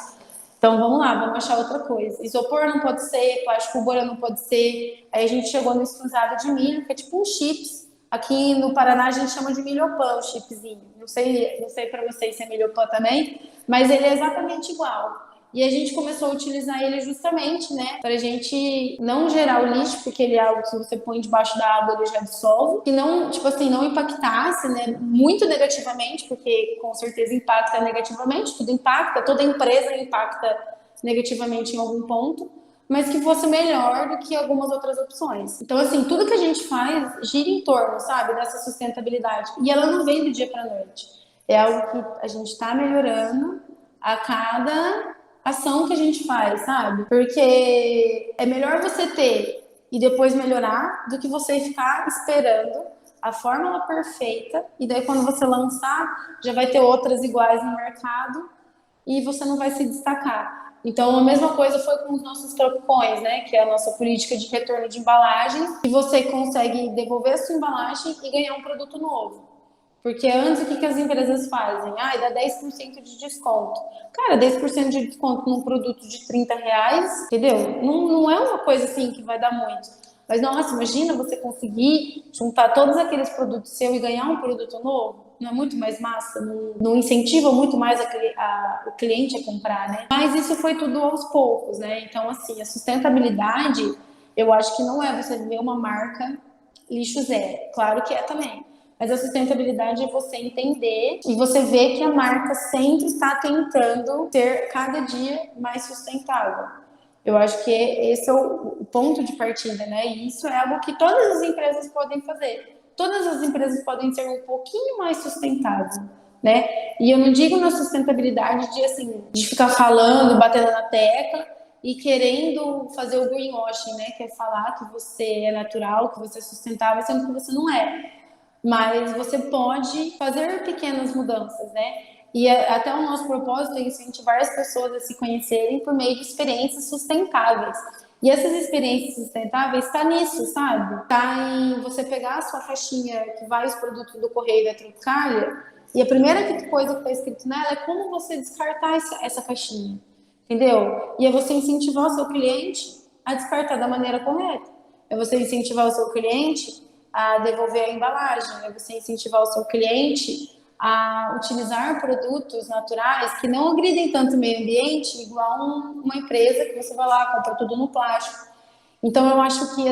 Então, vamos lá, vamos achar outra coisa. Isopor não pode ser, plástico bolha não pode ser. Aí a gente chegou no escusado de milho, que é tipo um chips. Aqui no Paraná a gente chama de milhopã, o chipzinho. Não sei para vocês se é milhopã também, mas ele é exatamente igual. E a gente começou a utilizar ele justamente, né, para a gente não gerar o lixo, porque ele é algo que você põe debaixo da água, ele já dissolve, e não, tipo assim, não impactasse, né, muito negativamente, porque com certeza impacta negativamente, tudo impacta, toda empresa impacta negativamente em algum ponto, mas que fosse melhor do que algumas outras opções. Então, assim, tudo que a gente faz gira em torno, sabe, dessa sustentabilidade. E ela não vem do dia para a noite. É algo que a gente está melhorando a cada ação que a gente faz, sabe? Porque é melhor você ter e depois melhorar do que você ficar esperando a fórmula perfeita e daí quando você lançar já vai ter outras iguais no mercado e você não vai se destacar. Então, a mesma coisa foi com os nossos tropicões, né? Que é a nossa política de retorno de embalagem, que você consegue devolver a sua embalagem e ganhar um produto novo. Porque antes, o que as empresas fazem? Dá 10% de desconto. Cara, 10% de desconto num produto de R$ 30, entendeu? Não é uma coisa assim que vai dar muito. Mas, nossa, imagina você conseguir juntar todos aqueles produtos seus e ganhar um produto novo. Não é muito mais massa? Não incentiva muito mais o cliente a comprar, né? Mas isso foi tudo aos poucos, né? Então, assim, a sustentabilidade, eu acho que não é você ver uma marca lixo zero. Claro que é também. Mas a sustentabilidade é você entender e você ver que a marca sempre está tentando ser cada dia mais sustentável. Eu acho que esse é o ponto de partida, né? E isso é algo que todas as empresas podem fazer. Todas as empresas podem ser um pouquinho mais sustentáveis, né? E eu não digo na sustentabilidade de, assim, de ficar falando, batendo na tecla e querendo fazer o greenwashing, né? Que é falar que você é natural, que você é sustentável, sendo que você não é. Mas você pode fazer pequenas mudanças, né? E até o nosso propósito é incentivar as pessoas a se conhecerem por meio de experiências sustentáveis. E essas experiências sustentáveis está nisso, sabe? Está em você pegar a sua caixinha que vai os produtos do Correio da Tropicália e a primeira coisa que está escrito nela é como você descartar essa caixinha, entendeu? E é você incentivar o seu cliente a descartar da maneira correta. É você incentivar o seu cliente a devolver a embalagem, é você incentivar o seu cliente a utilizar produtos naturais que não agridem tanto o meio ambiente, igual uma empresa que você vai lá, compra tudo no plástico. Então, eu acho que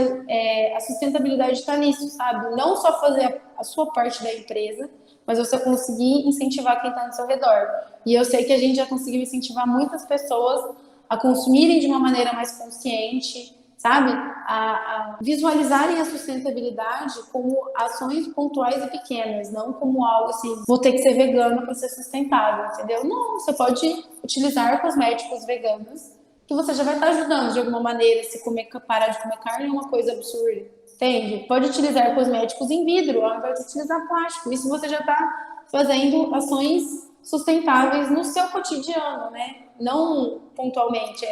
a sustentabilidade está nisso, sabe? Não só fazer a sua parte da empresa, mas você conseguir incentivar quem está no seu redor. E eu sei que a gente já conseguiu incentivar muitas pessoas a consumirem de uma maneira mais consciente, sabe? A visualizarem a sustentabilidade como ações pontuais e pequenas, não como algo assim, vou ter que ser vegano para ser sustentável, entendeu? Não, você pode utilizar cosméticos veganos que você já vai estar ajudando de alguma maneira. Se parar de comer carne é uma coisa absurda, entende? Pode utilizar cosméticos em vidro ao invés de utilizar plástico. Isso você já está fazendo ações sustentáveis no seu cotidiano, né? Não pontualmente,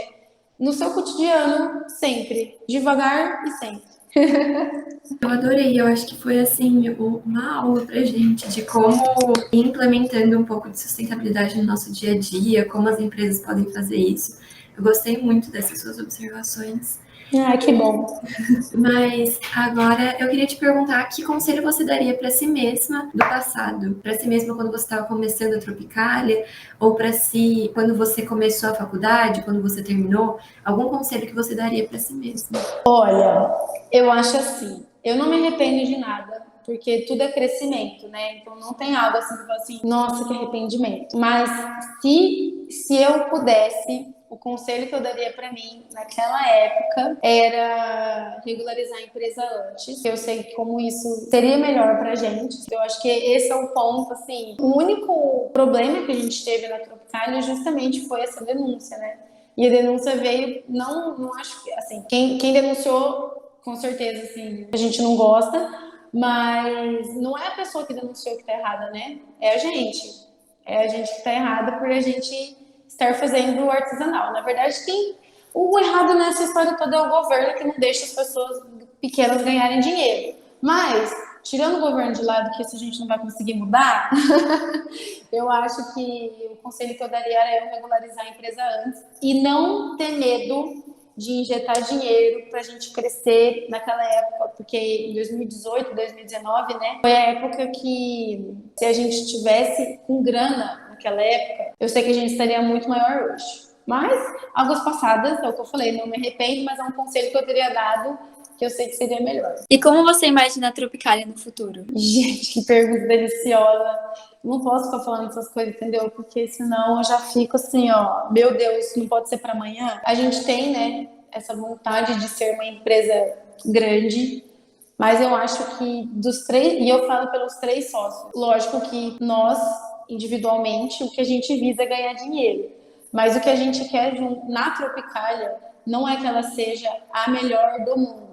no seu cotidiano, sempre. Devagar e sempre. Eu adorei, eu acho que foi assim uma aula pra gente de como ir implementando um pouco de sustentabilidade no nosso dia a dia, como as empresas podem fazer isso. Eu gostei muito dessas suas observações. Que bom. Mas agora eu queria te perguntar que conselho você daria para si mesma do passado? Para si mesma quando você estava começando a Tropicália? Ou para si quando você começou a faculdade, quando você terminou? Algum conselho que você daria para si mesma? Olha, eu acho assim, eu não me arrependo de nada, porque tudo é crescimento, né? Então não tem algo assim que eu falo assim, nossa, que arrependimento. Mas se eu pudesse, o conselho que eu daria para mim naquela época era regularizar a empresa antes. Eu sei como isso seria melhor pra gente. Eu acho que esse é o ponto, assim. O único problema que a gente teve na Tropicália justamente foi essa denúncia, né? E a denúncia veio, não acho que, assim, quem denunciou, com certeza, assim, a gente não gosta, Mas não é a pessoa que denunciou que está errada, né? É a gente. É a gente que está errada por a gente estar fazendo o artesanal. Na verdade, o errado nessa história toda é o governo que não deixa as pessoas pequenas ganharem dinheiro. Mas, tirando o governo de lado, que isso a gente não vai conseguir mudar, eu acho que o conselho que eu daria era eu regularizar a empresa antes e não ter medo de injetar dinheiro para a gente crescer naquela época, porque em 2018, 2019, né, foi a época que se a gente tivesse com grana naquela época, eu sei que a gente estaria muito maior hoje. Mas, águas passadas, é o que eu falei, não me arrependo, mas é um conselho que eu teria dado que eu sei que seria melhor. E como você imagina a Tropicália no futuro? Gente, que pergunta deliciosa. Não posso ficar falando essas coisas, entendeu? Porque senão eu já fico assim, ó, meu Deus, não pode ser para amanhã. A gente tem, né, essa vontade de ser uma empresa grande, mas eu acho que dos 3, e eu falo pelos 3 sócios, lógico que nós, individualmente, o que a gente visa é ganhar dinheiro, mas o que a gente quer na Tropicália não é que ela seja a melhor do mundo,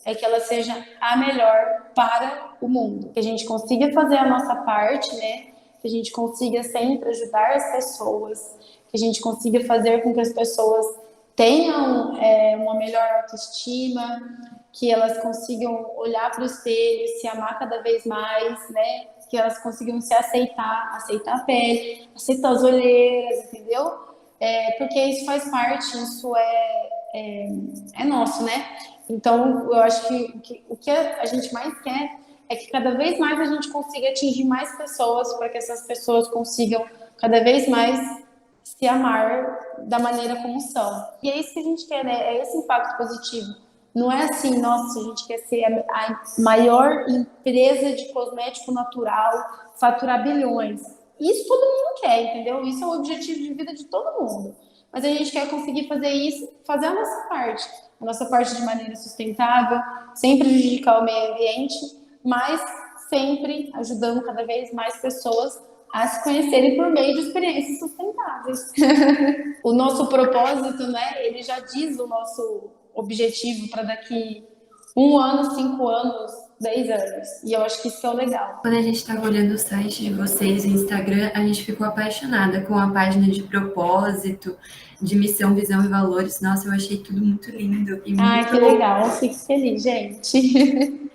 é que ela seja a melhor para o mundo, que a gente consiga fazer a nossa parte, né? Que a gente consiga sempre ajudar as pessoas, que a gente consiga fazer com que as pessoas tenham uma melhor autoestima, que elas consigam olhar para o espelho, se amar cada vez mais, né? Que elas consigam se aceitar a pele, aceitar as olheiras, entendeu? Porque isso faz parte, isso é nosso, né? Então, eu acho que o que a gente mais quer é que cada vez mais a gente consiga atingir mais pessoas para que essas pessoas consigam cada vez mais se amar da maneira como são. E é isso que a gente quer, né? É esse impacto positivo. Não é assim, nossa, a gente quer ser a maior empresa de cosmético natural, faturar bilhões. Isso todo mundo quer, entendeu? Isso é o objetivo de vida de todo mundo. Mas a gente quer conseguir fazer isso, fazer a nossa parte de maneira sustentável, sem prejudicar o meio ambiente, mas sempre ajudando cada vez mais pessoas a se conhecerem por meio de experiências sustentáveis. O nosso propósito, né, ele já diz o nosso objetivo para daqui 1 ano, 5 anos, 10 anos. E eu acho que isso que é o legal. Quando a gente estava olhando o site de vocês, o Instagram, a gente ficou apaixonada com a página de propósito, de missão, visão e valores. Nossa, eu achei tudo muito lindo. E muito... que legal. Fico feliz, gente.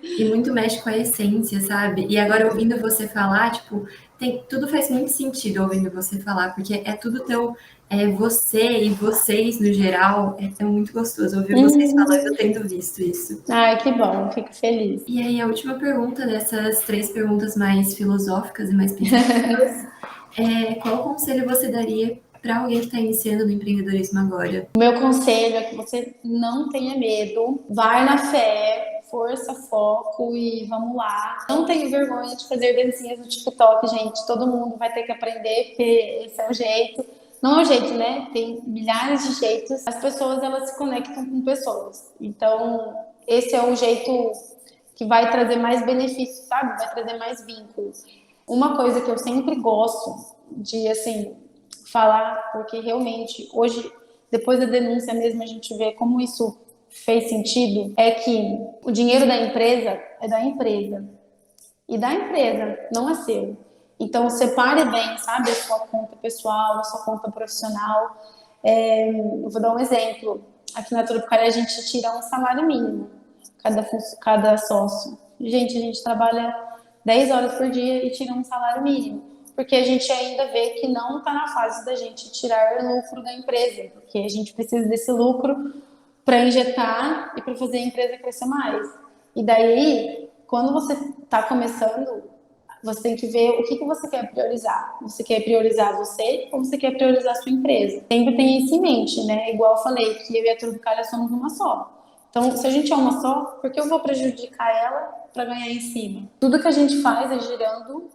E muito mexe com a essência, sabe? E agora, ouvindo você falar, tipo, tudo faz muito sentido ouvindo você falar, porque é tudo tão... você e vocês, no geral, é muito gostoso ouvir vocês falando, tendo visto isso. Ai, que bom, fico feliz. E aí, a última pergunta dessas 3 perguntas mais filosóficas e mais pensativas qual conselho você daria para alguém que está iniciando no empreendedorismo agora? O meu conselho é que você não tenha medo, vai na fé, força, foco e vamos lá. Não tenha vergonha de fazer dancinhas no TikTok, gente. Todo mundo vai ter que aprender, porque esse é o jeito. Não é o jeito, né? Tem milhares de jeitos. As pessoas, elas se conectam com pessoas. Então, esse é o jeito que vai trazer mais benefícios, sabe? Vai trazer mais vínculos. Uma coisa que eu sempre gosto de, assim, falar, porque realmente, hoje, depois da denúncia mesmo, a gente vê como isso fez sentido, é que o dinheiro da empresa é da empresa. E da empresa, não é seu. Então, separe bem, sabe, a sua conta pessoal, a sua conta profissional. Eu vou dar um exemplo. Aqui na Tropicália a gente tira um salário mínimo, cada sócio. Gente, a gente trabalha 10 horas por dia e tira um salário mínimo. Porque a gente ainda vê que não está na fase da gente tirar lucro da empresa. Porque a gente precisa desse lucro para injetar e para fazer a empresa crescer mais. E daí, quando você está começando, você tem que ver o que você quer priorizar. Você quer priorizar você ou você quer priorizar a sua empresa? Sempre tem isso em mente, né? Igual eu falei, que eu e a Tropicália somos uma só. Então, se a gente é uma só, por que eu vou prejudicar ela para ganhar em cima? Tudo que a gente faz é girando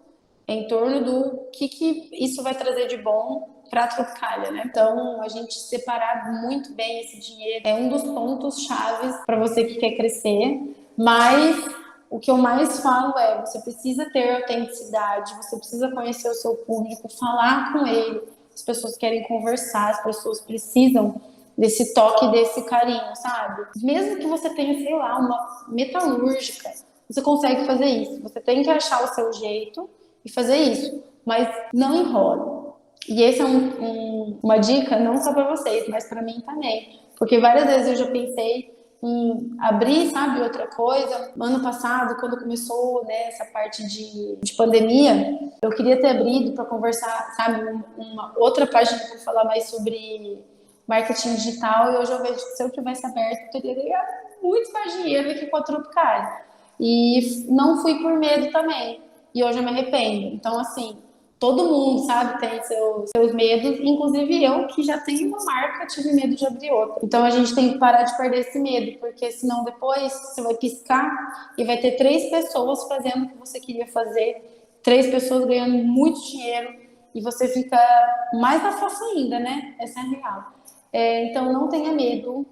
em torno do que isso vai trazer de bom para a Tropicália, né? Então, a gente separar muito bem esse dinheiro é um dos pontos chaves para você que quer crescer, mas o que eu mais falo é, você precisa ter autenticidade, você precisa conhecer o seu público, falar com ele, as pessoas querem conversar, as pessoas precisam desse toque, desse carinho, sabe? Mesmo que você tenha, sei lá, uma metalúrgica, você consegue fazer isso. Você tem que achar o seu jeito e fazer isso, mas não enrole. E essa é uma dica não só para vocês, mas para mim também. Porque várias vezes eu já pensei em abrir, sabe, outra coisa. Ano passado, quando começou, né, essa parte de pandemia, eu queria ter abrido para conversar, sabe, uma outra página para falar mais sobre marketing digital. E hoje eu vejo que se eu tivesse aberto, eu teria ganhado muito mais dinheiro do que com a Tropicália. E não fui por medo também. E hoje eu me arrependo. Então, assim, todo mundo, sabe, tem seus medos, inclusive eu, que já tenho uma marca, tive medo de abrir outra. Então a gente tem que parar de perder esse medo, porque senão depois você vai piscar e vai ter 3 pessoas fazendo o que você queria fazer, 3 pessoas ganhando muito dinheiro, e você fica mais na fossa ainda, né? Essa é a real. Então não tenha medo,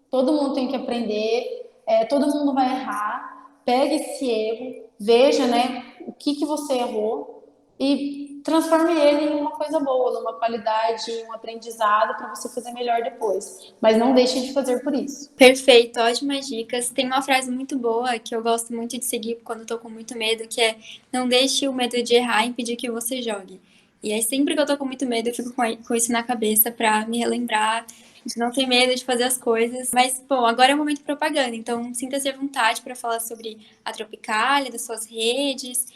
todo mundo tem que aprender, todo mundo vai errar, pegue esse erro, veja, né, o que você errou, e transforme ele em uma coisa boa, numa qualidade, um aprendizado para você fazer melhor depois. Mas não deixe de fazer por isso. Perfeito, ótimas dicas. Tem uma frase muito boa que eu gosto muito de seguir quando eu tô com muito medo, que é: não deixe o medo de errar impedir que você jogue. E aí sempre que eu tô com muito medo, eu fico com isso na cabeça pra me relembrar de não ter medo de fazer as coisas. Mas, bom, agora é o momento de propaganda, então sinta-se à vontade para falar sobre a Tropicália, das suas redes,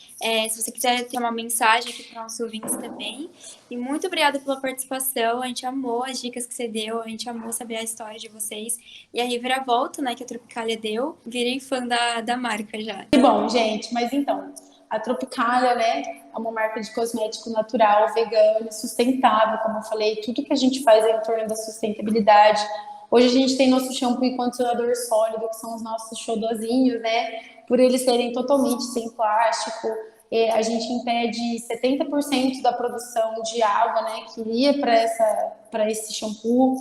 se você quiser ter uma mensagem aqui para nossos ouvintes também. E muito obrigada pela participação, a gente amou as dicas que você deu, a gente amou saber a história de vocês e a reviravolta, né, que a Tropicália deu. Virei fã da marca já. Que bom, gente, mas então, a Tropicália, né, é uma marca de cosmético natural, vegano, sustentável, como eu falei, tudo que a gente faz é em torno da sustentabilidade. Hoje a gente tem nosso shampoo e condicionador sólido, que são os nossos xodozinhos, né, por eles serem totalmente sem plástico. A gente impede 70% da produção de água, né, que iria para esse shampoo.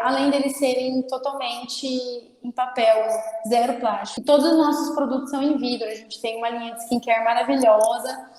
Além deles serem totalmente em papel, zero plástico. E todos os nossos produtos são em vidro. A gente tem uma linha de skincare maravilhosa,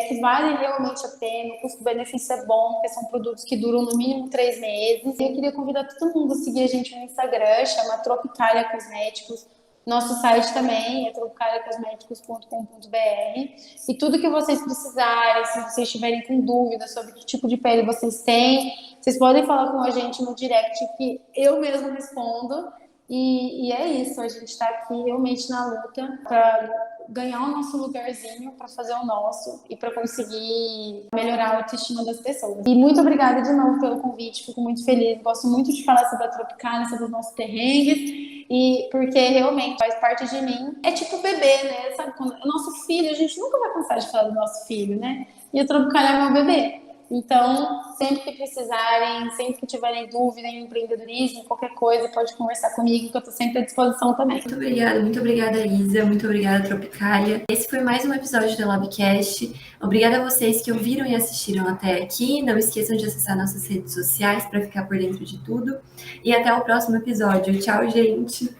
que vale realmente a pena. O custo-benefício é bom, porque são produtos que duram no mínimo 3 meses. E eu queria convidar todo mundo a seguir a gente no Instagram, chama Tropicália Cosméticos. Nosso site também é tropicaliacosméticos.com.br. E tudo que vocês precisarem, se vocês estiverem com dúvidas sobre que tipo de pele vocês têm, vocês podem falar com a gente no direct, que eu mesmo respondo. E é isso, a gente está aqui realmente na luta para ganhar o nosso lugarzinho, para fazer o nosso e para conseguir melhorar a autoestima das pessoas. E muito obrigada de novo pelo convite, fico muito feliz, gosto muito de falar sobre a Tropicália, sobre os nossos perrengues, e porque realmente faz parte de mim. É tipo bebê, né? Sabe, quando o nosso filho, a gente nunca vai cansar de falar do nosso filho, né? E a Tropicália é meu bebê. Então, sempre que precisarem, sempre que tiverem dúvida em empreendedorismo, qualquer coisa, pode conversar comigo, que eu estou sempre à disposição também. Muito obrigada, Isa, muito obrigada, Tropicália. Esse foi mais um episódio do Labcast. Obrigada a vocês que ouviram e assistiram até aqui. Não esqueçam de acessar nossas redes sociais para ficar por dentro de tudo. E até o próximo episódio. Tchau, gente!